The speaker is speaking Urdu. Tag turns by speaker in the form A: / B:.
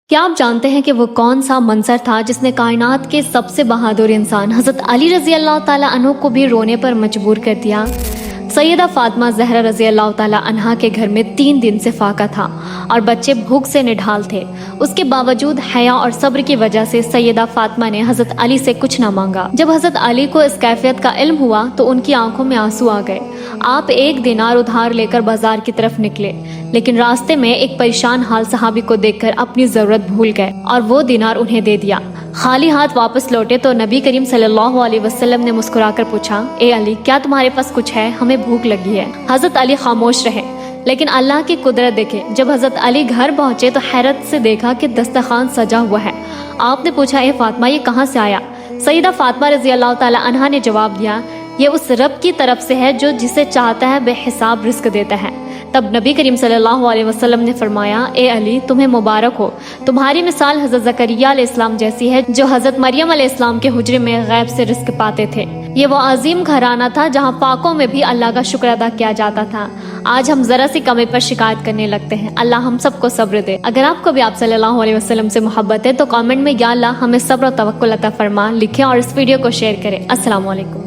A: کیا آپ جانتے ہیں کہ وہ کون سا منظر تھا جس نے کائنات کے سب سے بہادر انسان حضرت علی رضی اللہ تعالیٰ عنہ کو بھی رونے پر مجبور کر دیا؟ سیدہ فاطمہ زہرا رضی اللہ تعالیٰ عنہا کے گھر میں 3 دن سے فاقہ تھا اور بچے بھوک سے نڈھال تھے۔ اس کے باوجود حیا اور صبر کی وجہ سے سیدہ فاطمہ نے حضرت علی سے کچھ نہ مانگا۔ جب حضرت علی کو اس کیفیت کا علم ہوا تو ان کی آنکھوں میں آنسو آ گئے۔ آپ 1 دینار ادھار لے کر بازار کی طرف نکلے، لیکن راستے میں ایک پریشان حال صحابی کو دیکھ کر اپنی ضرورت بھول گئے اور وہ دینار انہیں دے دیا۔ خالی ہاتھ واپس لوٹے تو نبی کریم صلی اللہ علیہ وسلم نے مسکرا کر پوچھا، اے علی، کیا تمہارے پاس کچھ ہے؟ ہمیں بھوک لگی ہے۔ حضرت علی خاموش رہے، لیکن اللہ کی قدرت دیکھے، جب حضرت علی گھر پہنچے تو حیرت سے دیکھا کہ دسترخوان سجا ہوا ہے۔ آپ نے پوچھا، اے فاطمہ، یہ کہاں سے آیا؟ سیدہ فاطمہ رضی اللہ تعالی عنہا نے جواب دیا، یہ اس رب کی طرف سے ہے جو جسے چاہتا ہے بے حساب رزق دیتا ہے۔ تب نبی کریم صلی اللہ علیہ وسلم نے فرمایا، اے علی، تمہیں مبارک ہو، تمہاری مثال حضرت زکریا علیہ السلام جیسی ہے جو حضرت مریم علیہ السلام کے حجرے میں غیب سے رزق پاتے تھے۔ یہ وہ عظیم گھرانہ تھا جہاں فاقوں میں بھی اللہ کا شکر ادا کیا جاتا تھا۔ آج ہم ذرا سی کمی پر شکایت کرنے لگتے ہیں۔ اللہ ہم سب کو صبر دے۔ اگر آپ کو بھی آپ صلی اللہ علیہ وسلم سے محبت ہے تو کامنٹ میں یا اللہ ہمیں صبر و توکل عطا فرما لکھیں اور اس ویڈیو کو شیئر کریں۔ السلام علیکم۔